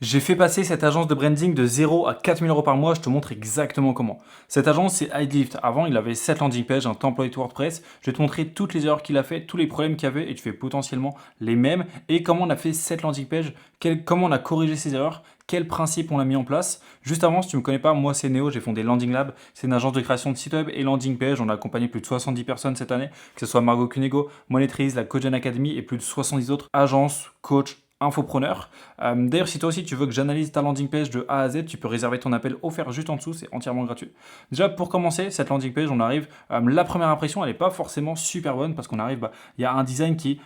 J'ai fait passer cette agence de branding de 0 à 4 000 € par mois, je te montre exactement comment. Cette agence, c'est Idlift. Avant, il avait 7 landing pages, un template WordPress. Je vais te montrer toutes les erreurs qu'il a fait, tous les problèmes qu'il y avait, et tu fais potentiellement les mêmes. Et comment on a fait cette landing page, comment on a corrigé ces erreurs, quels principes on a mis en place. Juste avant, si tu ne me connais pas, moi c'est Néo, j'ai fondé Landing Lab. C'est une agence de création de site web et landing page. On a accompagné plus de 70 personnes cette année, que ce soit Margot Cunego, Monetrize, la Cogen Academy et plus de 70 autres agences, coachs, infopreneur. D'ailleurs, si toi aussi tu veux que j'analyse ta landing page de A à Z, tu peux réserver ton appel offert juste en dessous, c'est entièrement gratuit. Déjà, pour commencer, cette landing page, on arrive, la première impression, elle n'est pas forcément super bonne parce qu'on arrive, il y a un design qui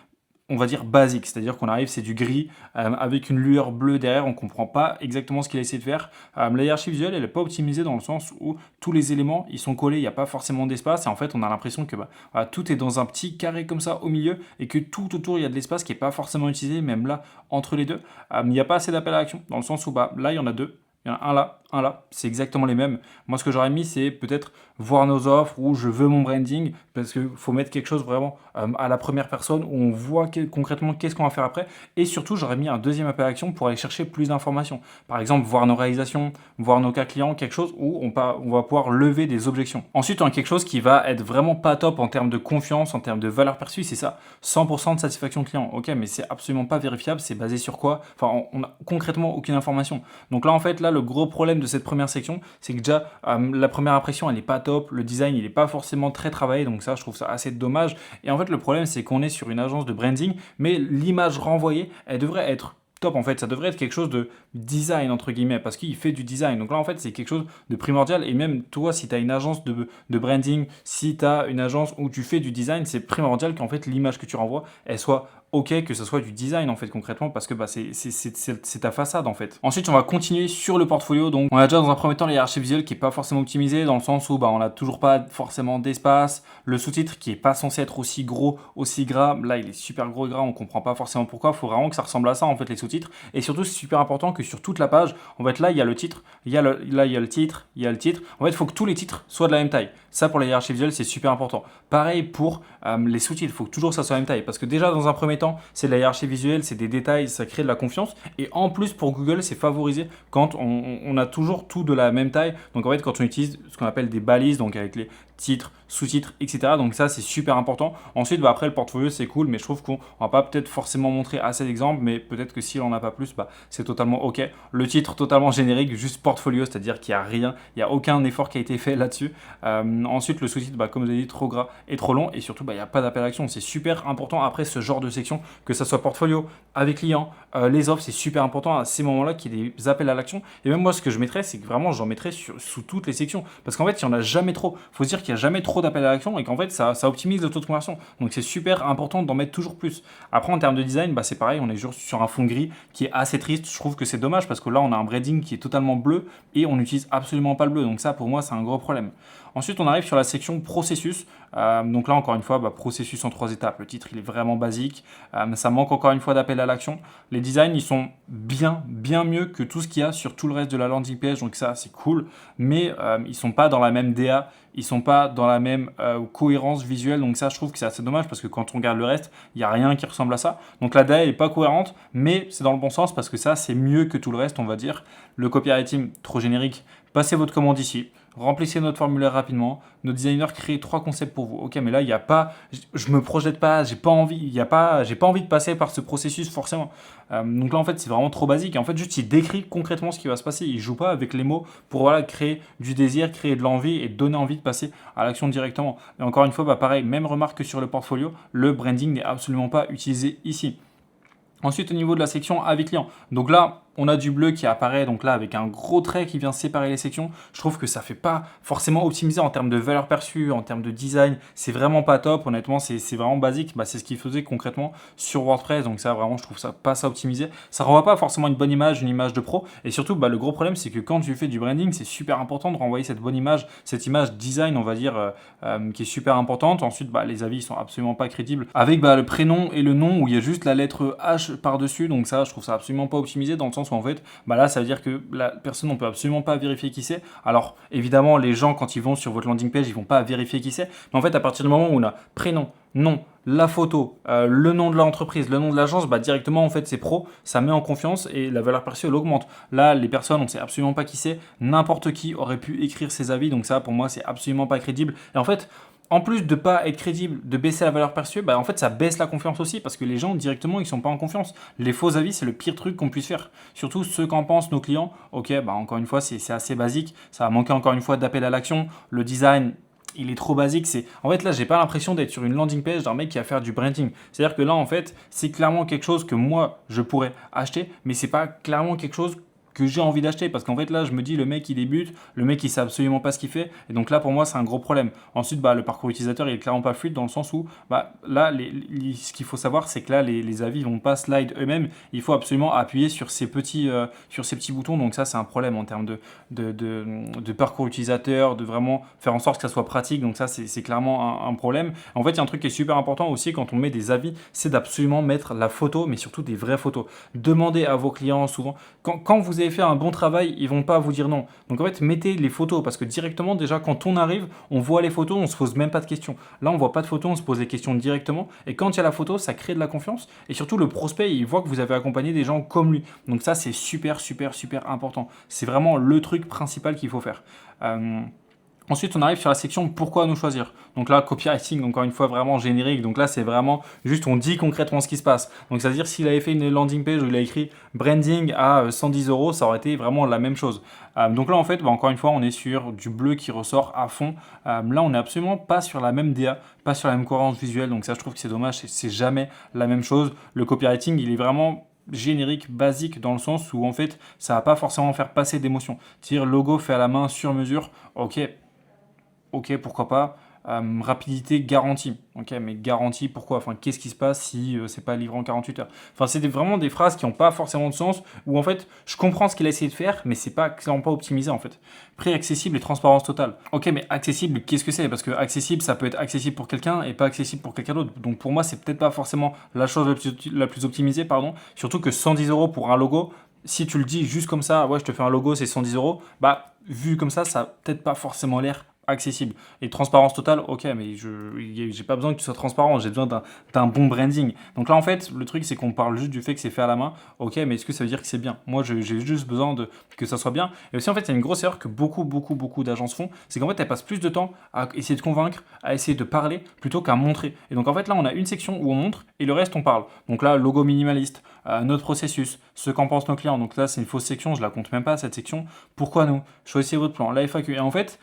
on va dire basique, c'est-à-dire qu'on arrive, c'est du gris avec une lueur bleue derrière, on ne comprend pas exactement ce qu'il a essayé de faire. La hiérarchie visuelle, elle n'est pas optimisée dans le sens où tous les éléments, ils sont collés, il n'y a pas forcément d'espace, et en fait, on a l'impression que voilà, tout est dans un petit carré comme ça au milieu, et que tout autour, il y a de l'espace qui n'est pas forcément utilisé, même là, entre les deux. Il n'y a pas assez d'appel à l'action, dans le sens où là, il y en a deux. Il y en a un là, c'est exactement les mêmes. Moi, ce que j'aurais mis, c'est peut-être voir nos offres ou je veux mon branding, parce qu'il faut mettre quelque chose vraiment à la première personne où on voit concrètement qu'est-ce qu'on va faire après. Et surtout, j'aurais mis un deuxième appel à l'action pour aller chercher plus d'informations. Par exemple, voir nos réalisations, voir nos cas clients, quelque chose où on va pouvoir lever des objections. Ensuite, on a quelque chose qui va être vraiment pas top en termes de confiance, en termes de valeur perçue, c'est ça, 100% de satisfaction client. Ok, mais c'est absolument pas vérifiable, c'est basé sur quoi? Enfin, on a concrètement aucune information. Donc là, en fait, là, le gros problème de cette première section, c'est que déjà, la première impression, elle n'est pas top, le design, il n'est pas forcément très travaillé, donc ça, je trouve ça assez dommage. Et en fait, le problème, c'est qu'on est sur une agence de branding, mais l'image renvoyée, elle devrait être top en fait, ça devrait être quelque chose de design entre guillemets parce qu'il fait du design. Donc là en fait c'est quelque chose de primordial et même toi si tu as une agence de branding, si tu as une agence où tu fais du design, c'est primordial qu'en fait l'image que tu renvoies elle soit ok, que ce soit du design en fait concrètement parce que c'est ta façade en fait. Ensuite on va continuer sur le portfolio, donc on a déjà dans un premier temps la hiérarchie visuelle qui est pas forcément optimisée dans le sens où on n'a toujours pas forcément d'espace, le sous-titre qui est pas censé être aussi gros, aussi gras, là il est super gros et gras, on comprend pas forcément pourquoi, il faut vraiment que ça ressemble à ça en fait les sous-titres et surtout c'est super important que sur toute la page, en fait là il y a le titre, là il y a le titre, il y a le titre, en fait il faut que tous les titres soient de la même taille. Ça pour la hiérarchie visuelle c'est super important. Pareil pour les sous-titres, il faut que toujours ça soit la même taille parce que déjà dans un premier temps c'est de la hiérarchie visuelle, c'est des détails, ça crée de la confiance. Et en plus, pour Google, c'est favorisé quand on a toujours tout de la même taille. Donc en fait, quand on utilise ce qu'on appelle des balises, donc avec les titres, sous-titres, etc. Donc ça, c'est super important. Ensuite, après, le portfolio, c'est cool, mais je trouve qu'on va pas peut-être forcément montrer assez d'exemples, mais peut-être que si on n'en a pas plus, c'est totalement OK. Le titre totalement générique, juste portfolio, c'est-à-dire qu'il n'y a rien, il n'y a aucun effort qui a été fait là-dessus. Ensuite, le sous-titre, comme je l'ai dit, trop gras et trop long, et surtout, il n'y a pas d'appel à l'action. C'est super important après ce genre de section, que ça soit portfolio, avec clients, les offres, c'est super important à ces moments-là qu'il y ait des appels à l'action. Et même moi, ce que je mettrais, c'est que vraiment, j'en mettrais sous toutes les sections. Parce qu'en fait, il n'y en a jamais trop. Il faut se dire qu'il n'y a jamais trop d'appels à l'action et qu'en fait, ça optimise le taux de conversion. Donc, c'est super important d'en mettre toujours plus. Après, en termes de design, c'est pareil, on est juste sur un fond gris qui est assez triste. Je trouve que c'est dommage parce que là, on a un branding qui est totalement bleu et on n'utilise absolument pas le bleu. Donc, ça, pour moi, c'est un gros problème. Ensuite, on arrive sur la section processus. Donc là, encore une fois, processus en 3 étapes. Le titre, il est vraiment basique. Ça manque encore une fois d'appel à l'action. Les designs, ils sont bien mieux que tout ce qu'il y a sur tout le reste de la landing page. Donc ça, c'est cool. Mais ils sont pas dans la même DA. Ils sont pas dans la même cohérence visuelle. Donc ça, je trouve que c'est assez dommage parce que quand on regarde le reste, il n'y a rien qui ressemble à ça. Donc la DA, elle n'est pas cohérente, mais c'est dans le bon sens parce que ça, c'est mieux que tout le reste, on va dire. Le copywriting, trop générique. Passez votre commande ici. Remplissez notre formulaire rapidement. Nos designers créent 3 concepts pour vous. Ok, mais là, il n'y a pas, je me projette pas, j'ai pas envie de passer par ce processus forcément. Donc là, en fait, c'est vraiment trop basique. Et en fait, juste, il décrit concrètement ce qui va se passer. Il joue pas avec les mots pour créer du désir, créer de l'envie et donner envie de passer à l'action directement. Et encore une fois, pareil, même remarque que sur le portfolio, le branding n'est absolument pas utilisé ici. Ensuite, au niveau de la section avis client. Donc là, on a du bleu qui apparaît donc là avec un gros trait qui vient séparer les sections. Je trouve que ça fait pas forcément optimisé en termes de valeur perçue, en termes de design. C'est vraiment pas top. Honnêtement, c'est vraiment basique. C'est ce qu'il faisait concrètement sur WordPress. Donc ça, vraiment, je trouve ça pas ça optimisé. Ça renvoie pas forcément une bonne image, une image de pro. Et surtout, le gros problème, c'est que quand tu fais du branding, c'est super important de renvoyer cette bonne image, cette image design, on va dire, qui est super importante. Ensuite, les avis sont absolument pas crédibles. Avec le prénom et le nom où il y a juste la lettre H par-dessus. Donc ça, je trouve ça absolument pas optimisé dans le sens sens où en fait, bah là, ça veut dire que la personne, on peut absolument pas vérifier qui c'est. Alors, évidemment, les gens, quand ils vont sur votre landing page, ils vont pas vérifier qui c'est. Mais en fait, à partir du moment où on a prénom, nom, la photo, le nom de l'entreprise, le nom de l'agence, bah directement, en fait, c'est pro, ça met en confiance et la valeur perçue, elle augmente. Là, les personnes, on sait absolument pas qui c'est. N'importe qui aurait pu écrire ses avis, donc ça, pour moi, c'est absolument pas crédible. Et en fait, en plus de pas être crédible, de baisser la valeur perçue, bah en fait ça baisse la confiance aussi parce que les gens directement ils sont pas en confiance. Les faux avis c'est le pire truc qu'on puisse faire. Surtout ceux qu'en pensent nos clients. Ok, bah encore une fois c'est assez basique. Ça va manquer encore une fois d'appel à l'action. Le design il est trop basique. En fait là j'ai pas l'impression d'être sur une landing page d'un mec qui va faire du branding. C'est-à-dire que là en fait c'est clairement quelque chose que moi je pourrais acheter, mais c'est pas clairement quelque chose que j'ai envie d'acheter parce qu'en fait là je me dis le mec il débute, le mec il sait absolument pas ce qu'il fait et donc là pour moi c'est un gros problème. Ensuite bah, le parcours utilisateur il est clairement pas fluide dans le sens où bah, là ce qu'il faut savoir c'est que là les avis vont pas slide eux-mêmes, il faut absolument appuyer sur ces petits boutons donc ça c'est un problème en termes de parcours utilisateur, de vraiment faire en sorte que ça soit pratique donc ça c'est clairement un problème. En fait il y a un truc qui est super important aussi quand on met des avis, c'est d'absolument mettre la photo mais surtout des vraies photos. Demandez à vos clients souvent quand vous avez fait un bon travail, ils vont pas vous dire non. Donc en fait, mettez les photos parce que directement, déjà, quand on arrive, on voit les photos, on se pose même pas de questions. Là, on voit pas de photos, on se pose des questions directement. Et quand il y a la photo, ça crée de la confiance. Et surtout, le prospect, il voit que vous avez accompagné des gens comme lui. Donc ça, c'est super, super, super important. C'est vraiment le truc principal qu'il faut faire. Ensuite, on arrive sur la section pourquoi nous choisir. Donc là, copywriting, encore une fois, vraiment générique. Donc là, c'est vraiment juste, on dit concrètement ce qui se passe. Donc, c'est-à-dire, s'il avait fait une landing page où il a écrit branding à 110 euros, ça aurait été vraiment la même chose. Donc là, en fait, bah, encore une fois, on est sur du bleu qui ressort à fond. Là, on n'est absolument pas sur la même DA, pas sur la même cohérence visuelle. Donc ça, je trouve que c'est dommage. C'est jamais la même chose. Le copywriting, il est vraiment générique, basique, dans le sens où, en fait, ça va pas forcément faire passer d'émotion. C'est-à-dire, logo fait à la main sur mesure. Ok, pourquoi pas. Rapidité garantie. Ok, mais garantie, pourquoi? Enfin, qu'est-ce qui se passe si c'est pas livré en 48 heures? Enfin, c'est vraiment des phrases qui n'ont pas forcément de sens, où en fait, je comprends ce qu'il a essayé de faire, mais c'est pas clairement pas optimisé en fait. Prix accessible et transparence totale. Ok, mais accessible, qu'est-ce que c'est? Parce que accessible, ça peut être accessible pour quelqu'un et pas accessible pour quelqu'un d'autre. Donc pour moi, c'est peut-être pas forcément la chose la plus optimisée, pardon. Surtout que 110 euros pour un logo, si tu le dis juste comme ça, ouais, je te fais un logo, c'est 110 euros, bah, vu comme ça a peut-être pas forcément l'air accessible. Et transparence totale, ok, mais j'ai pas besoin que tu sois transparent, j'ai besoin d'un bon branding. Donc là, en fait, le truc, c'est qu'on parle juste du fait que c'est fait à la main. Ok, mais est-ce que ça veut dire que c'est bien? Moi, j'ai juste besoin que ça soit bien. Et aussi, en fait, il y a une grosse erreur que beaucoup d'agences font, c'est qu'en fait, elles passent plus de temps à essayer de convaincre, à essayer de parler, plutôt qu'à montrer. Et donc, en fait, là, on a une section où on montre et le reste, on parle. Donc là, logo minimaliste, notre processus, ce qu'en pensent nos clients. Donc là, c'est une fausse section, je la compte même pas, cette section. Pourquoi nous? Choisissez votre plan, la FAQ. Et en fait,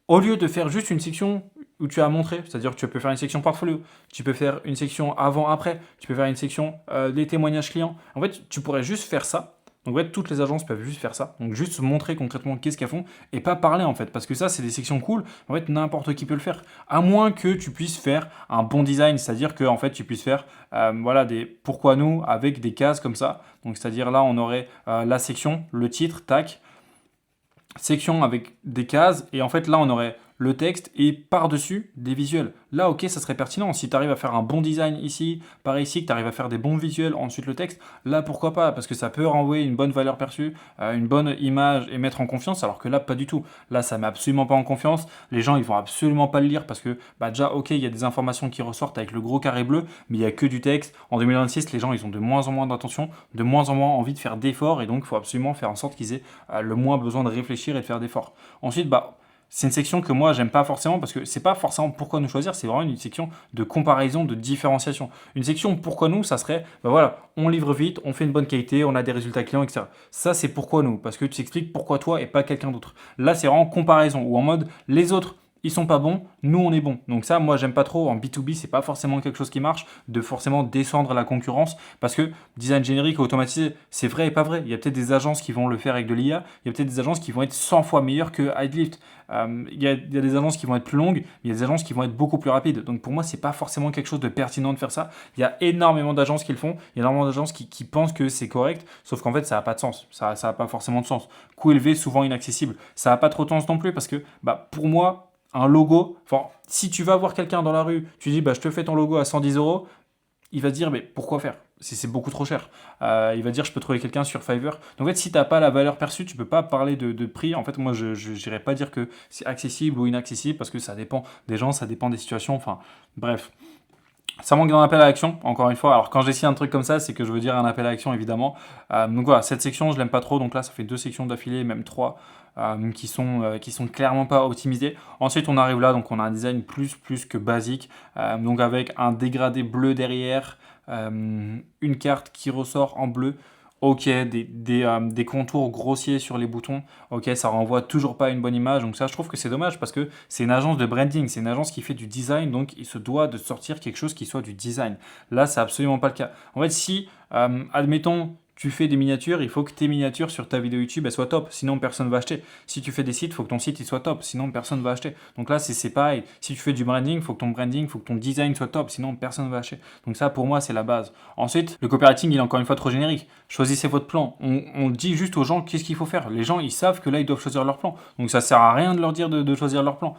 au lieu de faire juste une section où tu as montré, c'est-à-dire que tu peux faire une section portfolio, tu peux faire une section avant-après, tu peux faire une section des témoignages clients. En fait, tu pourrais juste faire ça. Donc en fait, toutes les agences peuvent juste faire ça. Donc juste montrer concrètement qu'est-ce qu'elles font et pas parler en fait. Parce que ça, c'est des sections cool. En fait, n'importe qui peut le faire. À moins que tu puisses faire un bon design, c'est-à-dire que en fait, tu puisses faire voilà, des pourquoi nous avec des cases comme ça. Donc c'est-à-dire là, on aurait la section, le titre, tac, section avec des cases et en fait là on aurait le texte et par-dessus des visuels. Là, ok, ça serait pertinent. Si tu arrives à faire un bon design ici, par ici, que tu arrives à faire des bons visuels, ensuite le texte, là, pourquoi pas? Parce que ça peut renvoyer une bonne valeur perçue, une bonne image et mettre en confiance, alors que là, pas du tout. Là, ça met absolument pas en confiance. Les gens, ils vont absolument pas le lire parce que, bah, déjà, ok, il y a des informations qui ressortent avec le gros carré bleu, mais il y a que du texte. En 2026, les gens, ils ont de moins en moins d'attention, de moins en moins envie de faire d'efforts, et donc, il faut absolument faire en sorte qu'ils aient le moins besoin de réfléchir et de faire d'efforts. Ensuite, bah, c'est une section que moi j'aime pas forcément parce que c'est pas forcément pourquoi nous choisir, c'est vraiment une section de comparaison, de différenciation. Une section pourquoi nous, ça serait, bah voilà, on livre vite, on fait une bonne qualité, on a des résultats clients, etc. Ça c'est pourquoi nous, parce que tu expliques pourquoi toi et pas quelqu'un d'autre. Là c'est vraiment comparaison ou en mode les autres ils sont pas bons, nous on est bons. Donc ça, moi j'aime pas trop. En B2B, c'est pas forcément quelque chose qui marche de forcément descendre la concurrence parce que design générique automatisé, c'est vrai et pas vrai. Il y a peut-être des agences qui vont le faire avec de l'IA, il y a peut-être des agences qui vont être 100 fois meilleures que Headlift. Il y a des agences qui vont être plus longues, il y a des agences qui vont être beaucoup plus rapides. Donc pour moi, c'est pas forcément quelque chose de pertinent de faire ça. Il y a énormément d'agences qui le font, il y a énormément d'agences qui pensent que c'est correct, sauf qu'en fait, ça n'a pas de sens. Ça n'a pas forcément de sens. Coût élevé, souvent inaccessible. Ça n'a pas trop de sens non plus parce que bah, pour moi, un logo, enfin, si tu vas voir quelqu'un dans la rue, tu dis bah, je te fais ton logo à 110 euros, il va se dire mais pourquoi faire? c'est beaucoup trop cher. Il va dire je peux trouver quelqu'un sur Fiverr. Donc en fait, si tu n'as pas la valeur perçue, tu peux pas parler de prix. En fait, moi, je n'irais pas dire que c'est accessible ou inaccessible parce que ça dépend des gens, ça dépend des situations. Enfin, bref. Ça manque d'un appel à l'action, encore une fois. Alors quand je décide un truc comme ça, c'est que je veux dire un appel à l'action, évidemment. Donc voilà, cette section, je l'aime pas trop. Donc là, ça fait 2 sections d'affilée, même 3, qui sont clairement pas optimisées. Ensuite, on arrive là, donc on a un design plus que basique. Donc avec un dégradé bleu derrière, une carte qui ressort en bleu. Ok, des contours grossiers sur les boutons. Ok, ça renvoie toujours pas à une bonne image. Donc ça, je trouve que c'est dommage parce que c'est une agence de branding, c'est une agence qui fait du design, donc il se doit de sortir quelque chose qui soit du design. Là, c'est absolument pas le cas. En fait, si, admettons, tu fais des miniatures, il faut que tes miniatures sur ta vidéo YouTube elles soient top, sinon personne va acheter. Si tu fais des sites, il faut que ton site il soit top, sinon personne va acheter. Donc là, c'est pareil. Si tu fais du branding, il faut que ton branding, il faut que ton design soit top, sinon personne va acheter. Donc ça, pour moi, c'est la base. Ensuite, le copywriting, il est encore une fois trop générique. Choisissez votre plan. On dit juste aux gens qu'est-ce qu'il faut faire. Les gens, ils savent que là, ils doivent choisir leur plan. Donc ça sert à rien de leur dire de choisir leur plan.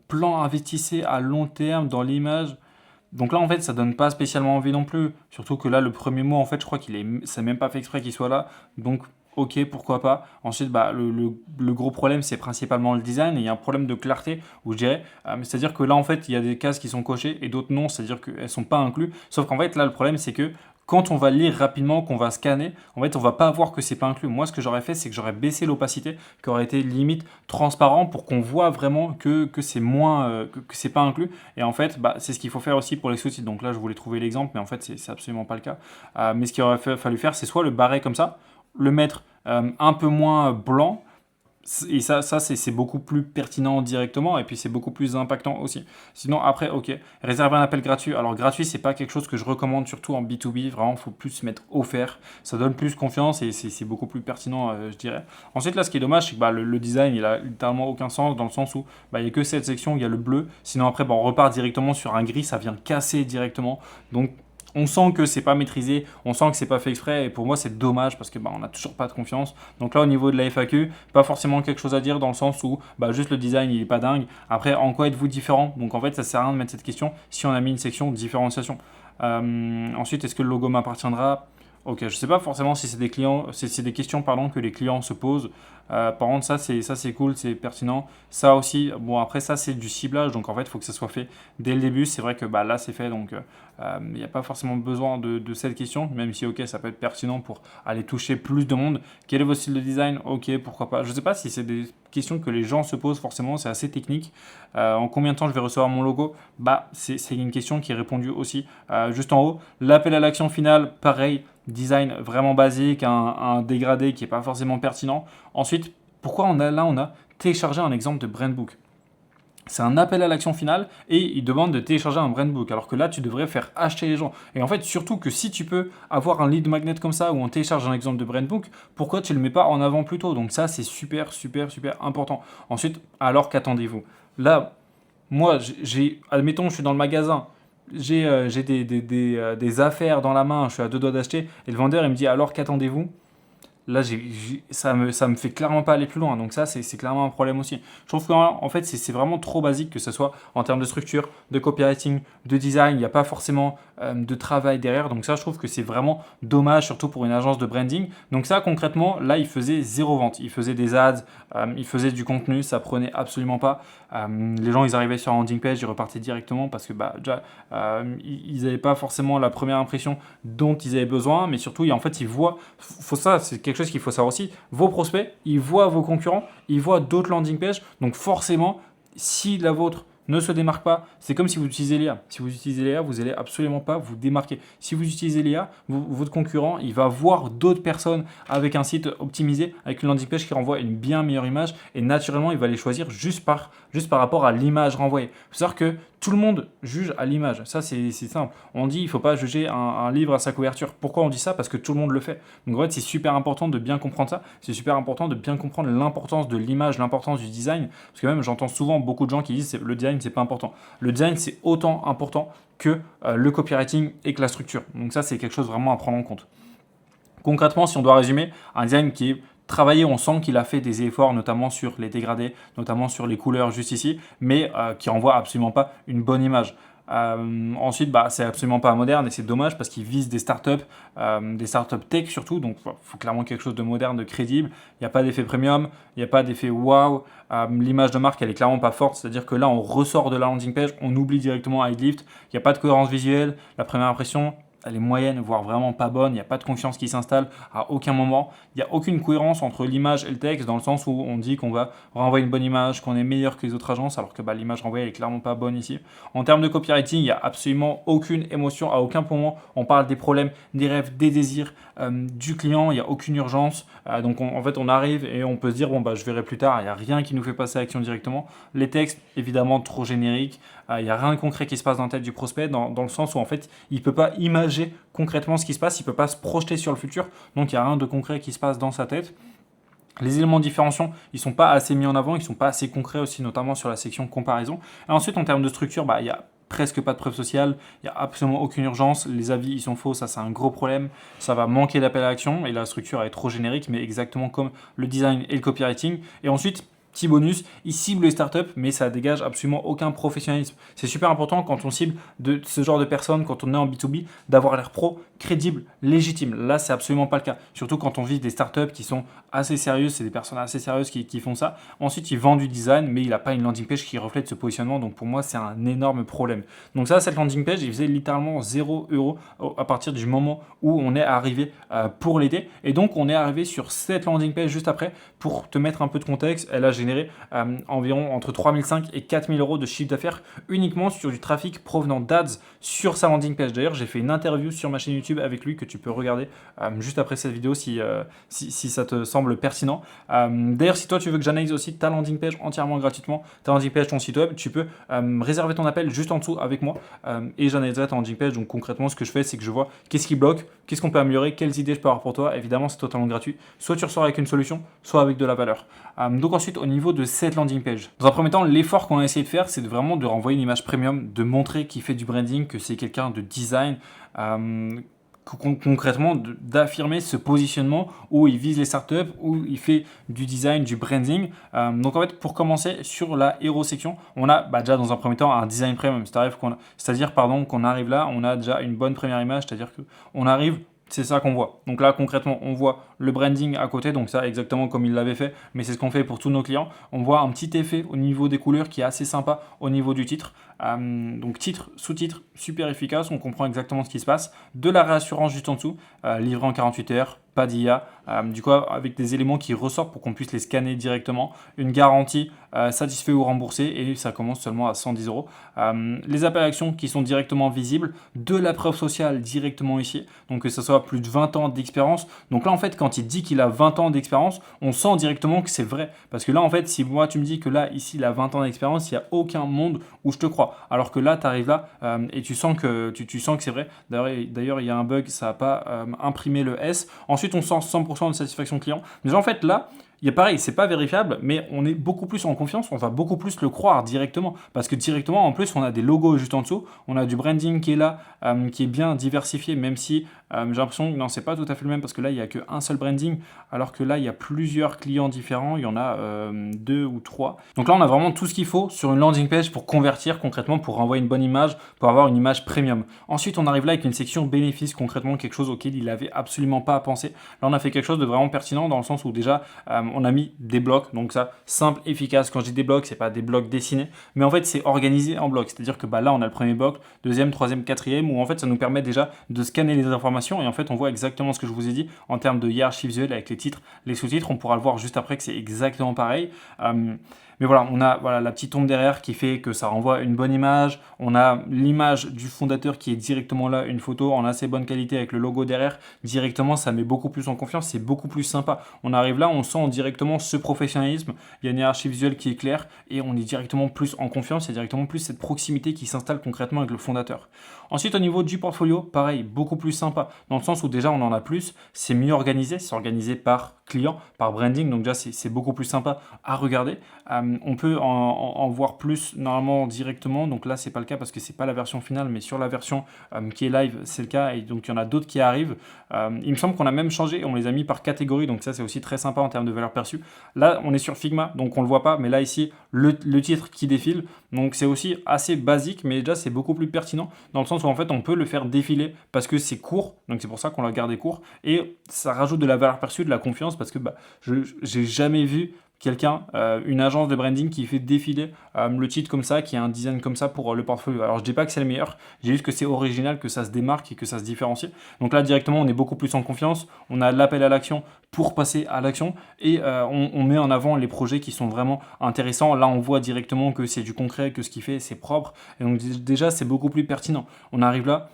Plan, investissez à long terme dans l'image. Donc là, en fait, ça donne pas spécialement envie non plus. Surtout que là, le premier mot, en fait, je crois ça même pas fait exprès qu'il soit là. Donc, ok, pourquoi pas. Ensuite, bah, le gros problème, c'est principalement le design. Et il y a un problème de clarté, où je dirais, c'est-à-dire que là, en fait, il y a des cases qui sont cochées et d'autres non, c'est-à-dire qu'elles sont pas incluses. Sauf qu'en fait, là, le problème, c'est que quand on va lire rapidement, qu'on va scanner, en fait, on va pas voir que c'est pas inclus. Moi, ce que j'aurais fait, c'est que j'aurais baissé l'opacité, qui aurait été limite transparent pour qu'on voit vraiment que c'est moins, que c'est pas inclus. Et en fait, bah, c'est ce qu'il faut faire aussi pour les sous-titres. Donc là, je voulais trouver l'exemple, mais en fait, c'est absolument pas le cas. Mais ce qu'il aurait fallu faire, c'est soit le barrer comme ça, le mettre un peu moins blanc. Et ça c'est beaucoup plus pertinent directement et puis c'est beaucoup plus impactant aussi. Sinon, après, ok, réserver un appel gratuit. Alors, gratuit, c'est pas quelque chose que je recommande, surtout en B2B. Vraiment, il faut plus se mettre offert. Ça donne plus confiance et c'est beaucoup plus pertinent, je dirais. Ensuite, là, ce qui est dommage, c'est que bah, le design, il a littéralement aucun sens dans le sens où bah, il n'y a que cette section, il y a le bleu. Sinon, après, bah, on repart directement sur un gris, ça vient casser directement. Donc, on sent que c'est pas maîtrisé, on sent que c'est pas fait exprès, et pour moi c'est dommage parce que bah, on n'a toujours pas de confiance. Donc là au niveau de la FAQ, pas forcément quelque chose à dire dans le sens où bah, juste le design il est pas dingue. Après en quoi êtes-vous différent? Donc en fait ça sert à rien de mettre cette question si on a mis une section de différenciation. Ensuite, est-ce que le logo m'appartiendra? Ok, je sais pas forcément si c'est des clients, c'est des questions pardon que les clients se posent. Par contre, ça c'est cool, c'est pertinent. Ça aussi, bon après ça c'est du ciblage, donc en fait il faut que ça soit fait dès le début. C'est vrai que bah, là c'est fait, donc il n'y a pas forcément besoin de cette question, même si ok ça peut être pertinent pour aller toucher plus de monde. Quel est votre style de design? Ok, pourquoi pas. Je sais pas si c'est des questions que les gens se posent forcément, c'est assez technique. En combien de temps je vais recevoir mon logo? Bah c'est une question qui est répondue aussi juste en haut. L'appel à l'action finale, pareil. Design vraiment basique, un dégradé qui n'est pas forcément pertinent. Ensuite, pourquoi on a téléchargé un exemple de Brandbook? C'est un appel à l'action finale et il demande de télécharger un Brandbook. Alors que là, tu devrais faire acheter les gens. Et en fait, surtout que si tu peux avoir un lead magnet comme ça où on télécharge un exemple de Brandbook, pourquoi tu ne le mets pas en avant plus tôt? Donc ça, c'est super important. Ensuite, alors qu'attendez-vous? Là, moi, admettons, je suis dans le magasin, j'ai des affaires dans la main, je suis à 2 doigts d'acheter, et le vendeur il me dit alors qu'attendez-vous? Là, ça me fait clairement pas aller plus loin. Donc ça, c'est clairement un problème aussi. Je trouve qu'en fait, c'est vraiment trop basique, que ce soit en termes de structure, de copywriting, de design. Il n'y a pas forcément de travail derrière. Donc ça, je trouve que c'est vraiment dommage, surtout pour une agence de branding. Donc ça, concrètement, là, il faisait zéro vente. Il faisait des ads, il faisait du contenu, ça prenait absolument pas. Les gens, ils arrivaient sur un landing page, ils repartaient directement parce que bah, déjà, ils n'avaient pas forcément la première impression dont ils avaient besoin. Mais surtout, en fait, ils voient, c'est quelque chose qu'il faut savoir aussi, vos prospects, ils voient vos concurrents, ils voient d'autres landing pages. Donc forcément, si la vôtre ne se démarque pas, c'est comme si vous utilisez l'IA. Si vous utilisez l'IA, vous n'allez absolument pas vous démarquer. Si vous utilisez l'IA, votre concurrent, il va voir d'autres personnes avec un site optimisé, avec une landing page qui renvoie une bien meilleure image, et naturellement, il va les choisir juste par rapport à l'image renvoyée. Il faut savoir que tout le monde juge à l'image. Ça, c'est simple. On dit il ne faut pas juger un livre à sa couverture. Pourquoi on dit ça? Parce que tout le monde le fait. Donc en fait, c'est super important de bien comprendre ça. C'est super important de bien comprendre l'importance de l'image, l'importance du design. Parce que même, j'entends souvent beaucoup de gens qui disent le design, c'est pas important. Le design, c'est autant important que le copywriting et que la structure. Donc ça, c'est quelque chose vraiment à prendre en compte. Concrètement, si on doit résumer, un design qui est travaillé, on sent qu'il a fait des efforts, notamment sur les dégradés, notamment sur les couleurs juste ici, mais qui renvoie absolument pas une bonne image. Ensuite, c'est absolument pas moderne et c'est dommage parce qu'ils visent des startups tech surtout. Donc, il faut clairement quelque chose de moderne, de crédible. Il n'y a pas d'effet premium, il n'y a pas d'effet wow. L'image de marque, elle est clairement pas forte. C'est-à-dire que là, on ressort de la landing page, on oublie directement Idlift. Il n'y a pas de cohérence visuelle. La première impression, elle est moyenne, voire vraiment pas bonne. Il n'y a pas de confiance qui s'installe à aucun moment. Il n'y a aucune cohérence entre l'image et le texte, dans le sens où on dit qu'on va renvoyer une bonne image, qu'on est meilleur que les autres agences, alors que l'image renvoyée elle est clairement pas bonne ici. En termes de copywriting, il n'y a absolument aucune émotion. À aucun moment, on parle des problèmes, des rêves, des désirs du client. Il n'y a aucune urgence. Donc en fait, on arrive et on peut se dire, je verrai plus tard. Il n'y a rien qui nous fait passer à l'action directement. Les textes, évidemment, trop génériques. Il n'y a rien de concret qui se passe dans la tête du prospect, dans le sens où en fait, il ne peut pas imager concrètement ce qui se passe, il ne peut pas se projeter sur le futur, donc il n'y a rien de concret qui se passe dans sa tête. Les éléments de différenciation, ils ne sont pas assez mis en avant, ils ne sont pas assez concrets aussi, notamment sur la section comparaison. Et ensuite, en termes de structure, il y a presque pas de preuve sociale, il n'y a absolument aucune urgence, les avis ils sont faux, ça c'est un gros problème, ça va manquer d'appel à l'action et la structure est trop générique, mais exactement comme le design et le copywriting. Et ensuite, petit bonus, il cible les startups, mais ça dégage absolument aucun professionnalisme. C'est super important quand on cible de ce genre de personnes, quand on est en B2B, d'avoir l'air pro, crédible, légitime. Là, c'est absolument pas le cas. Surtout quand on vise des startups qui sont assez sérieuses, c'est des personnes assez sérieuses qui font ça. Ensuite, il vend du design, mais il n'a pas une landing page qui reflète ce positionnement. Donc pour moi, c'est un énorme problème. Donc ça, cette landing page, il faisait littéralement 0 € à partir du moment où on est arrivé pour l'été. Et donc, on est arrivé sur cette landing page juste après. Pour te mettre un peu de contexte, elle a généré environ entre 3005 et 4000 € de chiffre d'affaires uniquement sur du trafic provenant d'ads sur sa landing page. D'ailleurs, j'ai fait une interview sur ma chaîne YouTube avec lui que tu peux regarder juste après cette vidéo si ça te semble pertinent. D'ailleurs, si toi tu veux que j'analyse aussi ta landing page entièrement gratuitement, ta landing page, ton site web, tu peux réserver ton appel juste en dessous avec moi et j'analyserai ta landing page. Donc concrètement, ce que je fais, c'est que je vois qu'est-ce qui bloque, qu'est-ce qu'on peut améliorer, quelles idées je peux avoir pour toi. Évidemment, c'est totalement gratuit. Soit tu ressors avec une solution, soit avec de la valeur. Donc ensuite, au niveau de cette landing page, dans un premier temps, l'effort qu'on a essayé de faire, c'est vraiment de renvoyer une image premium, de montrer qu'il fait du branding, que c'est quelqu'un de design. Concrètement d'affirmer ce positionnement où il vise les startups, où il fait du design, du branding. Donc en fait, pour commencer sur la hero section, on a déjà dans un premier temps un design premium, c'est-à-dire qu'on arrive là, on a déjà une bonne première image, c'est-à-dire qu'on arrive, c'est ça qu'on voit. Donc là, concrètement, on voit le branding à côté, donc ça exactement comme il l'avait fait, mais c'est ce qu'on fait pour tous nos clients. On voit un petit effet au niveau des couleurs qui est assez sympa au niveau du titre. Donc titre, sous-titre, super efficace, on comprend exactement ce qui se passe. De la réassurance juste en dessous, livré en 48 heures, pas d'IA, du coup avec des éléments qui ressortent pour qu'on puisse les scanner directement. Une garantie satisfait ou remboursé et ça commence seulement à 110 €. Les appels à action qui sont directement visibles, de la preuve sociale directement ici, donc que ce soit plus de 20 ans d'expérience. Donc là en fait quand il dit qu'il a 20 ans d'expérience, on sent directement que c'est vrai. Parce que là en fait si moi tu me dis que là ici il a 20 ans d'expérience, il n'y a aucun monde où je te crois. Alors que là tu arrives là et tu sens que c'est vrai. D'ailleurs il y a un bug, ça n'a pas imprimé le S. Ensuite on sent 100% de satisfaction client. Mais en fait là, il y a pareil, c'est pas vérifiable, mais on est beaucoup plus en confiance, on va beaucoup plus le croire directement. Parce que directement, en plus, on a des logos juste en dessous, on a du branding qui est là, qui est bien diversifié, même si j'ai l'impression que non, c'est pas tout à fait le même, parce que là, il n'y a qu'un seul branding, alors que là, il y a plusieurs clients différents, il y en a 2 ou 3. Donc là, on a vraiment tout ce qu'il faut sur une landing page pour convertir concrètement, pour renvoyer une bonne image, pour avoir une image premium. Ensuite, on arrive là avec une section bénéfices, concrètement, quelque chose auquel il n'avait absolument pas à penser. Là, on a fait quelque chose de vraiment pertinent dans le sens où déjà, on a mis des blocs, donc ça, simple, efficace. Quand je dis des blocs, c'est pas des blocs dessinés, mais en fait, c'est organisé en blocs. C'est-à-dire que là, on a le premier bloc, deuxième, troisième, quatrième, où en fait, ça nous permet déjà de scanner les informations et en fait, on voit exactement ce que je vous ai dit en termes de hiérarchie visuelle avec les titres, les sous-titres. On pourra le voir juste après que c'est exactement pareil. Mais voilà, on a la petite ombre derrière qui fait que ça renvoie une bonne image. On a l'image du fondateur qui est directement là, une photo en assez bonne qualité avec le logo derrière. Directement, ça met beaucoup plus en confiance, c'est beaucoup plus sympa. On arrive là, on sent directement ce professionnalisme. Il y a une hiérarchie visuelle qui est claire et on est directement plus en confiance. Il y a directement plus cette proximité qui s'installe concrètement avec le fondateur. Ensuite, au niveau du portfolio, pareil, beaucoup plus sympa. Dans le sens où déjà, on en a plus. C'est mieux organisé, c'est organisé par client, par branding. Donc déjà, c'est beaucoup plus sympa à regarder. On peut en voir plus normalement directement. Donc là, c'est pas le cas parce que c'est pas la version finale, mais sur la version qui est live, c'est le cas. Et donc il y en a d'autres qui arrivent. Il me semble qu'on a même changé, on les a mis par catégorie. Donc ça, c'est aussi très sympa en termes de valeur perçue. Là, on est sur Figma, donc on le voit pas. Mais là, ici, le titre qui défile. Donc c'est aussi assez basique, mais déjà, c'est beaucoup plus pertinent dans le sens où en fait, on peut le faire défiler parce que c'est court. Donc c'est pour ça qu'on l'a gardé court. Et ça rajoute de la valeur perçue, de la confiance parce que j'ai jamais vu quelqu'un, une agence de branding qui fait défiler le titre comme ça, qui a un design comme ça pour le portfolio. Alors je dis pas que c'est le meilleur, j'ai juste que c'est original, que ça se démarque et que ça se différencie. Donc là directement on est beaucoup plus en confiance, on a l'appel à l'action pour passer à l'action et on met en avant les projets qui sont vraiment intéressants. Là on voit directement que c'est du concret, que ce qu'il fait c'est propre et donc déjà c'est beaucoup plus pertinent. On arrive là,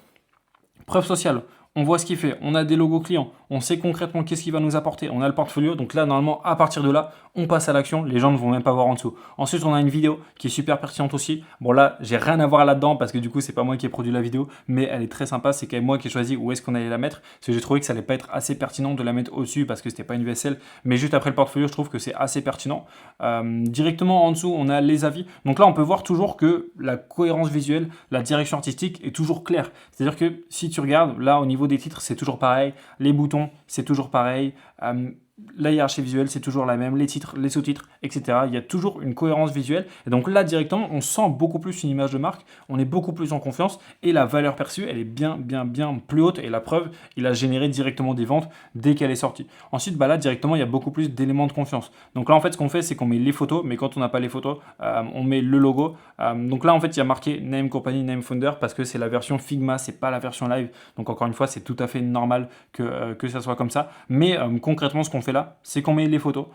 preuve sociale. On voit ce qu'il fait, on a des logos clients, on sait concrètement qu'est-ce qu'il va nous apporter, on a le portfolio, donc là normalement à partir de là, on passe à l'action, les gens ne vont même pas voir en dessous. Ensuite on a une vidéo qui est super pertinente aussi, bon là j'ai rien à voir là-dedans parce que du coup c'est pas moi qui ai produit la vidéo, mais elle est très sympa, c'est quand même moi qui ai choisi où est-ce qu'on allait la mettre, parce que j'ai trouvé que ça allait pas être assez pertinent de la mettre au-dessus parce que c'était pas une VSL, mais juste après le portfolio je trouve que c'est assez pertinent. Directement en dessous on a les avis, donc là on peut voir toujours que la cohérence visuelle, la direction artistique est toujours claire, c'est-à-dire que si tu regardes là au niveau des titres, c'est toujours pareil. Les boutons, c'est toujours pareil. La hiérarchie visuelle, c'est toujours la même. Les titres, les sous-titres, etc. Il y a toujours une cohérence visuelle. Et donc là, directement, on sent beaucoup plus une image de marque. On est beaucoup plus en confiance. Et la valeur perçue, elle est bien plus haute. Et la preuve, il a généré directement des ventes dès qu'elle est sortie. Ensuite, là, directement, il y a beaucoup plus d'éléments de confiance. Donc là, en fait, ce qu'on fait, c'est qu'on met les photos. Mais quand on n'a pas les photos, on met le logo. Donc là, en fait, il y a marqué Name Company, Name Founder parce que c'est la version Figma, c'est pas la version live. Donc encore une fois, c'est tout à fait normal que ça soit comme ça. Mais concrètement, ce qu'on fait là, c'est qu'on met les photos.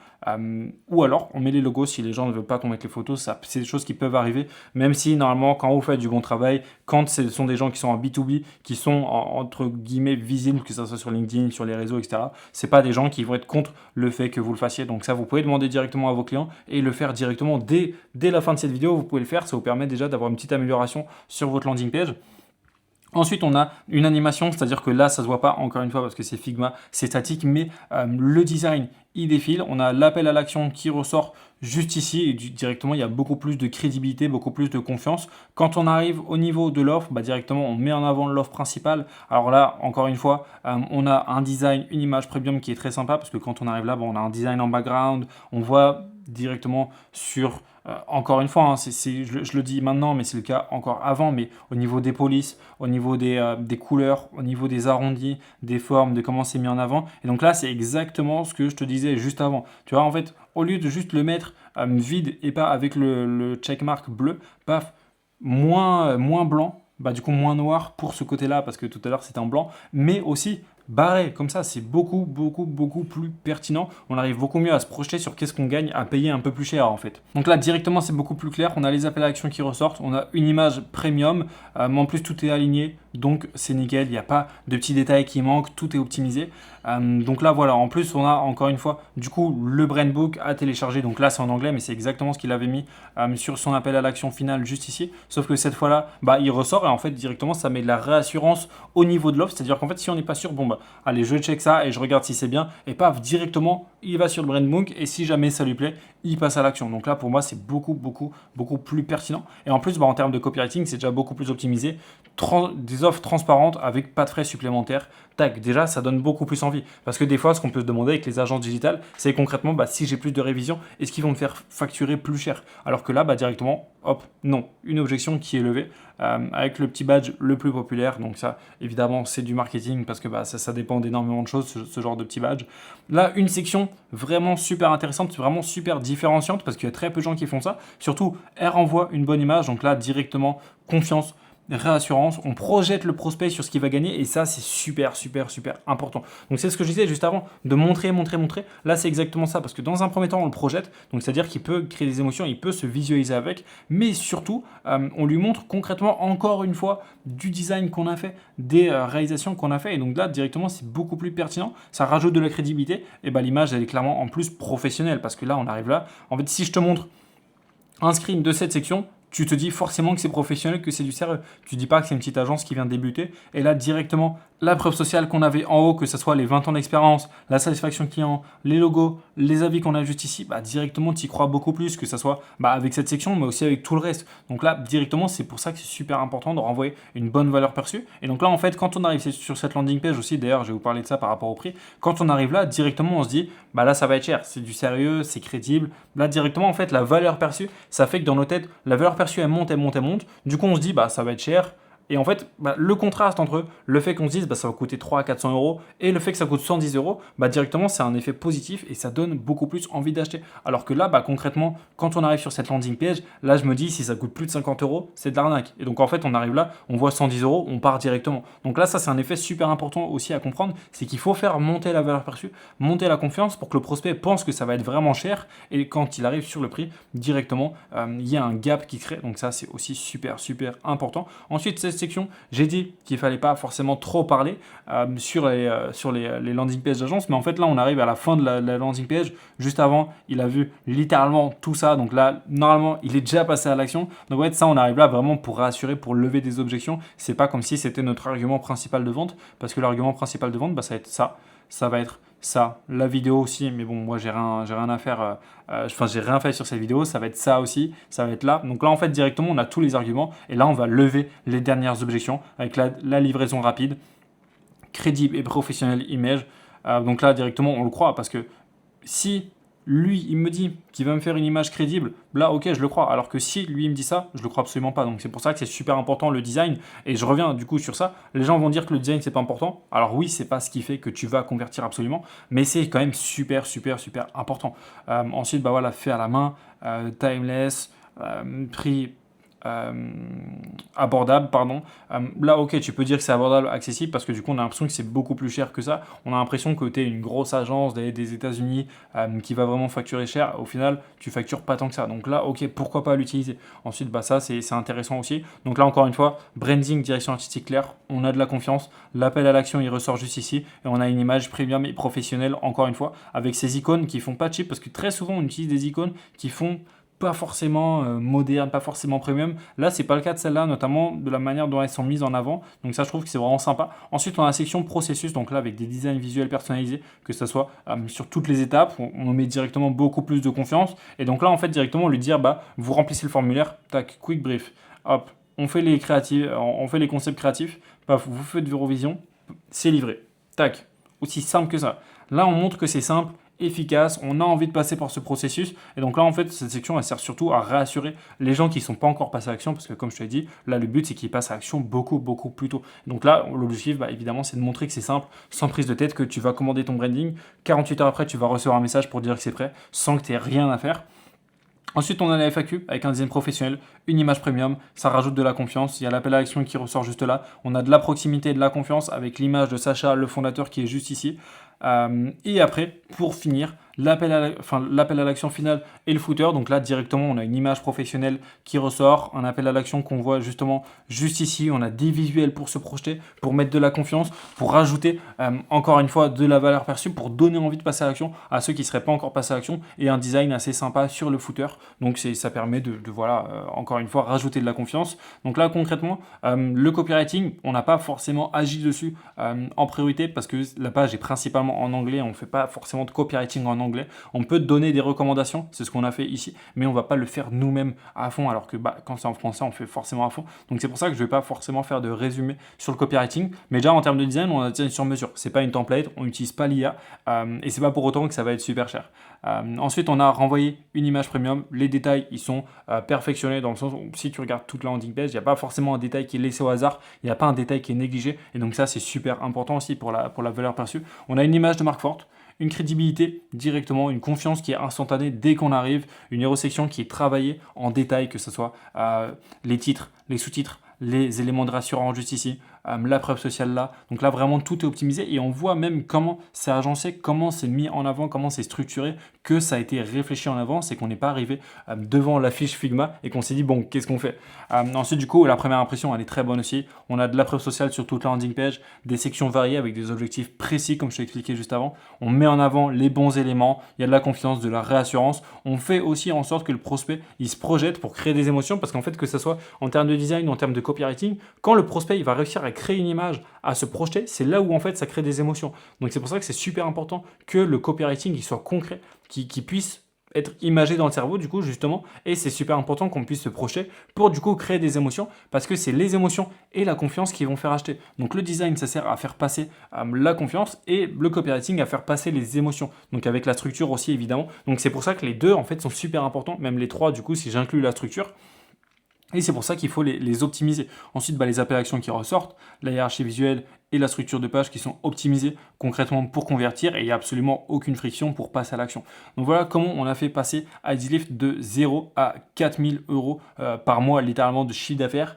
Ou alors, on met les logos si les gens ne veulent pas qu'on mette les photos. C'est des choses qui peuvent arriver. Même si, normalement, quand vous faites du bon travail, quand ce sont des gens qui sont en B2B, qui sont entre guillemets visibles, que ce soit sur LinkedIn, sur les réseaux, etc., c'est pas des gens qui vont être contre le fait que vous le fassiez. Donc ça, vous pouvez demander directement à vos clients et le faire directement dès la fin de cette vidéo. Vous pouvez le faire. Ça vous permet déjà d'avoir une petite amélioration sur votre landing page. Ensuite, on a une animation, c'est-à-dire que là, ça ne se voit pas, encore une fois, parce que c'est Figma, c'est statique, mais le design, il défile. On a l'appel à l'action qui ressort juste ici, et directement, il y a beaucoup plus de crédibilité, beaucoup plus de confiance. Quand on arrive au niveau de l'offre, directement, on met en avant l'offre principale. Alors là, encore une fois, on a un design, une image premium qui est très sympa, parce que quand on arrive là, on a un design en background, on voit directement sur... encore une fois, hein, je le dis maintenant, mais c'est le cas encore avant, mais au niveau des polices, au niveau des couleurs, au niveau des arrondis, des formes, de comment c'est mis en avant. Et donc là, c'est exactement ce que je te disais juste avant. Tu vois, en fait, au lieu de juste le mettre vide et pas avec le checkmark bleu, paf, moins blanc, du coup moins noir pour ce côté-là, parce que tout à l'heure c'était en blanc, mais aussi barré, comme ça, c'est beaucoup plus pertinent. On arrive beaucoup mieux à se projeter sur qu'est-ce qu'on gagne à payer un peu plus cher en fait. Donc là, directement, c'est beaucoup plus clair. On a les appels à l'action qui ressortent. On a une image premium. Mais en plus, tout est aligné. Donc, c'est nickel. Il n'y a pas de petits détails qui manquent. Tout est optimisé. Donc là, voilà. En plus, on a encore une fois, du coup, le brand book à télécharger. Donc là, c'est en anglais, mais c'est exactement ce qu'il avait mis sur son appel à l'action final juste ici. Sauf que cette fois-là, il ressort et en fait, directement, ça met de la réassurance au niveau de l'offre. C'est-à-dire qu'en fait, si on n'est pas sûr, allez, je check ça et je regarde si c'est bien. Et paf, directement, il va sur le brand book et si jamais ça lui plaît, il passe à l'action. Donc là, pour moi, c'est beaucoup plus pertinent. Et en plus, en termes de copywriting, c'est déjà beaucoup plus optimisé. Des offres transparentes avec pas de frais supplémentaires. Tac, déjà, ça donne beaucoup plus envie. Parce que des fois, ce qu'on peut se demander avec les agences digitales, c'est concrètement, si j'ai plus de révisions, est-ce qu'ils vont me faire facturer plus cher? Alors que là, directement, hop, non. Une objection qui est levée avec le petit badge le plus populaire. Donc ça, évidemment, c'est du marketing parce que ça dépend d'énormément de choses, ce genre de petit badge. Là, une section vraiment super intéressante, vraiment super différenciante parce qu'il y a très peu de gens qui font ça. Surtout, elle renvoie une bonne image. Donc là, directement, confiance, réassurance, on projette le prospect sur ce qu'il va gagner et ça c'est super important. Donc c'est ce que je disais juste avant, de montrer. Là c'est exactement ça parce que dans un premier temps on le projette, donc c'est-à-dire qu'il peut créer des émotions, il peut se visualiser avec, mais surtout on lui montre concrètement encore une fois du design qu'on a fait, des réalisations qu'on a fait et donc là directement c'est beaucoup plus pertinent, ça rajoute de la crédibilité et l'image elle est clairement en plus professionnelle parce que là on arrive là, en fait si je te montre un screen de cette section, tu te dis forcément que c'est professionnel, que c'est du sérieux. Tu dis pas que c'est une petite agence qui vient de débuter. Et là, directement, la preuve sociale qu'on avait en haut, que ce soit les 20 ans d'expérience, la satisfaction client, les logos, les avis qu'on a juste ici, directement tu y crois beaucoup plus, que ce soit avec cette section, mais aussi avec tout le reste. Donc là, directement, c'est pour ça que c'est super important de renvoyer une bonne valeur perçue. Et donc là, en fait, quand on arrive sur cette landing page aussi, d'ailleurs, je vais vous parler de ça par rapport au prix, quand on arrive là, directement, on se dit, là, ça va être cher, c'est du sérieux, c'est crédible. Là, directement, en fait, la valeur perçue, ça fait que dans nos têtes, la valeur perçue, elle monte, elle monte, elle monte. Du coup, on se dit, ça va être cher. Et en fait, le contraste entre le fait qu'on se dise ça va coûter 300 à 400 euros et le fait que ça coûte 110 euros, directement c'est un effet positif et ça donne beaucoup plus envie d'acheter. Alors que là, concrètement, quand on arrive sur cette landing page, là je me dis si ça coûte plus de 50 euros, c'est de l'arnaque. Et donc en fait, on arrive là, on voit 110 euros, on part directement. Donc là, ça c'est un effet super important aussi à comprendre, c'est qu'il faut faire monter la valeur perçue, monter la confiance pour que le prospect pense que ça va être vraiment cher et quand il arrive sur le prix, directement, il y a un gap qui crée. Donc ça, c'est aussi super, super important. Ensuite, cette section, j'ai dit qu'il fallait pas forcément trop parler sur les landing pages d'agence, mais en fait là on arrive à la fin de la landing page. Juste avant, il a vu littéralement tout ça, donc là normalement il est déjà passé à l'action. Donc ouais, ça on arrive là vraiment pour rassurer, pour lever des objections. C'est pas comme si c'était notre argument principal de vente, parce que l'argument principal de vente, ça va être ça va être ça, la vidéo aussi, mais bon, moi j'ai rien à faire, j'ai rien fait sur cette vidéo, ça va être ça aussi, ça va être là. Donc là, en fait, directement, on a tous les arguments et là, on va lever les dernières objections avec la livraison rapide, crédible et professionnelle image. Donc là, directement, on le croit parce que si lui, il me dit qu'il va me faire une image crédible, là, ok, je le crois. Alors que si lui, il me dit ça, je le crois absolument pas. Donc c'est pour ça que c'est super important le design. Et je reviens du coup sur ça. Les gens vont dire que le design, c'est pas important. Alors oui, c'est pas ce qui fait que tu vas convertir absolument, mais c'est quand même super, super, super important. Ensuite, voilà, fait à la main, timeless, prix abordable, pardon. Là, ok, tu peux dire que c'est abordable, accessible, parce que du coup, on a l'impression que c'est beaucoup plus cher que ça. On a l'impression que tu es une grosse agence des États-Unis qui va vraiment facturer cher. Au final, tu factures pas tant que ça. Donc là, ok, pourquoi pas l'utiliser. Ensuite, ça, c'est intéressant aussi. Donc là, encore une fois, branding, direction artistique claire, on a de la confiance. L'appel à l'action, il ressort juste ici. Et on a une image premium et professionnelle, encore une fois, avec ces icônes qui font pas cheap, parce que très souvent, on utilise des icônes qui font pas forcément moderne, pas forcément premium. Là, c'est pas le cas de celle-là, notamment de la manière dont elles sont mises en avant. Donc ça, je trouve que c'est vraiment sympa. Ensuite, on a la section processus, donc là, avec des designs visuels personnalisés, que ce soit sur toutes les étapes, on met directement beaucoup plus de confiance. Et donc là, en fait, directement, on lui dire, vous remplissez le formulaire, tac, quick brief, hop, on fait les créatifs, on fait les concepts créatifs, vous faites vos revisions, c'est livré, tac, aussi simple que ça. Là, on montre que c'est simple, efficace, on a envie de passer par ce processus et donc là en fait cette section elle sert surtout à rassurer les gens qui ne sont pas encore passés à l'action parce que comme je te l'ai dit, là le but c'est qu'ils passent à l'action beaucoup plus tôt. Donc là l'objectif évidemment c'est de montrer que c'est simple, sans prise de tête, que tu vas commander ton branding, 48 heures après tu vas recevoir un message pour dire que c'est prêt sans que tu aies rien à faire. Ensuite, on a la FAQ avec un design professionnel, une image premium, ça rajoute de la confiance. Il y a l'appel à l'action qui ressort juste là. On a de la proximité et de la confiance avec l'image de Sacha, le fondateur, qui est juste ici. Et après, pour finir, l'appel à l'action finale et le footer. Donc là, directement, on a une image professionnelle qui ressort, un appel à l'action qu'on voit justement juste ici. On a des visuels pour se projeter, pour mettre de la confiance, pour rajouter encore une fois de la valeur perçue, pour donner envie de passer à l'action à ceux qui ne seraient pas encore passés à l'action, et un design assez sympa sur le footer. Donc ça permet de encore une fois, rajouter de la confiance. Donc là, concrètement, le copywriting, on n'a pas forcément agi dessus en priorité parce que la page est principalement en anglais. On ne fait pas forcément de copywriting en anglais. On peut donner des recommandations, c'est ce qu'on a fait ici, mais on ne va pas le faire nous-mêmes à fond, alors que quand c'est en français, on fait forcément à fond. Donc c'est pour ça que je ne vais pas forcément faire de résumé sur le copywriting. Mais déjà, en termes de design, on a un design sur mesure. C'est pas une template, on n'utilise pas l'IA et c'est pas pour autant que ça va être super cher. Ensuite, on a renvoyé une image premium. Les détails, ils sont perfectionnés dans le sens où si tu regardes toute la landing page, il n'y a pas forcément un détail qui est laissé au hasard, il n'y a pas un détail qui est négligé. Et donc ça, c'est super important aussi pour la valeur perçue. On a une image de marque forte, une crédibilité directement, une confiance qui est instantanée dès qu'on arrive, une hérosection qui est travaillée en détail, que ce soit les titres, les sous-titres, les éléments de rassurance juste ici, la preuve sociale là. Donc là, vraiment, tout est optimisé et on voit même comment c'est agencé, comment c'est mis en avant, comment c'est structuré, que ça a été réfléchi en avance et qu'on n'est pas arrivé devant la fiche Figma et qu'on s'est dit bon, qu'est-ce qu'on fait. Ensuite du coup, la première impression elle est très bonne aussi. On a de la preuve sociale sur toute la landing page, des sections variées avec des objectifs précis comme je t'ai expliqué juste avant. On met en avant les bons éléments, il y a de la confiance, de la réassurance. On fait aussi en sorte que le prospect il se projette pour créer des émotions parce qu'en fait que ce soit en termes de design ou en termes de copywriting, quand le prospect il va réussir à créer une image, à se projeter, c'est là où en fait ça crée des émotions. Donc c'est pour ça que c'est super important que le copywriting il soit concret, qui puisse être imagé dans le cerveau du coup justement, et c'est super important qu'on puisse se projeter pour du coup créer des émotions parce que c'est les émotions et la confiance qui vont faire acheter. Donc le design ça sert à faire passer la confiance et le copywriting à faire passer les émotions, donc avec la structure aussi évidemment. Donc c'est pour ça que les deux en fait sont super importants, même les trois du coup si j'inclus la structure. Et c'est pour ça qu'il faut les optimiser. Ensuite, les appels à action qui ressortent, la hiérarchie visuelle et la structure de page qui sont optimisées concrètement pour convertir et il n'y a absolument aucune friction pour passer à l'action. Donc voilà comment on a fait passer IDLift de 0 à 4000 euros par mois littéralement de chiffre d'affaires.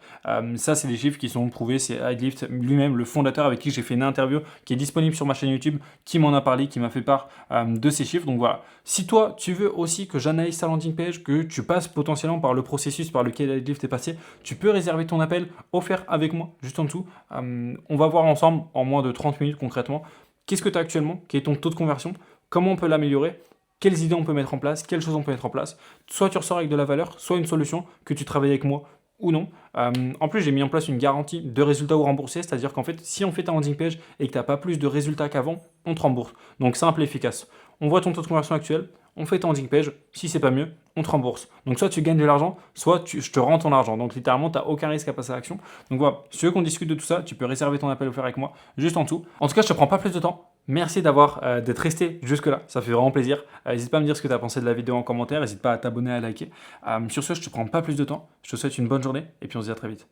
Ça, c'est des chiffres qui sont prouvés. C'est IDLift lui-même, le fondateur avec qui j'ai fait une interview qui est disponible sur ma chaîne YouTube, qui m'en a parlé, qui m'a fait part de ces chiffres. Donc voilà, si toi, tu veux aussi que j'analyse ta landing page, que tu passes potentiellement par le processus par lequel IDLift est passé, tu peux réserver ton appel offert avec moi juste en dessous. On va voir ensemble en moins de 30 minutes concrètement qu'est-ce que tu as actuellement, quel est ton taux de conversion, comment on peut l'améliorer, quelles idées on peut mettre en place, quelles choses on peut mettre en place. Soit tu ressors avec de la valeur, soit une solution que tu travailles avec moi ou non. En plus, j'ai mis en place une garantie de résultats ou remboursés, c'est-à-dire qu'en fait, si on fait ta landing page et que tu n'as pas plus de résultats qu'avant, on te rembourse. Donc simple et efficace. On voit ton taux de conversion actuel, on fait ta landing page, si c'est pas mieux, on te rembourse. Donc soit tu gagnes de l'argent, soit je te rends ton argent. Donc littéralement, tu n'as aucun risque à passer à l'action. Donc voilà, si tu veux qu'on discute de tout ça, tu peux réserver ton appel offert avec moi juste en dessous. En tout cas, je te prends pas plus de temps. Merci d'être resté jusque-là, ça fait vraiment plaisir. N'hésite pas à me dire ce que tu as pensé de la vidéo en commentaire, n'hésite pas à t'abonner, à liker. Sur ce, je te prends pas plus de temps. Je te souhaite une bonne journée et puis on se dit à très vite.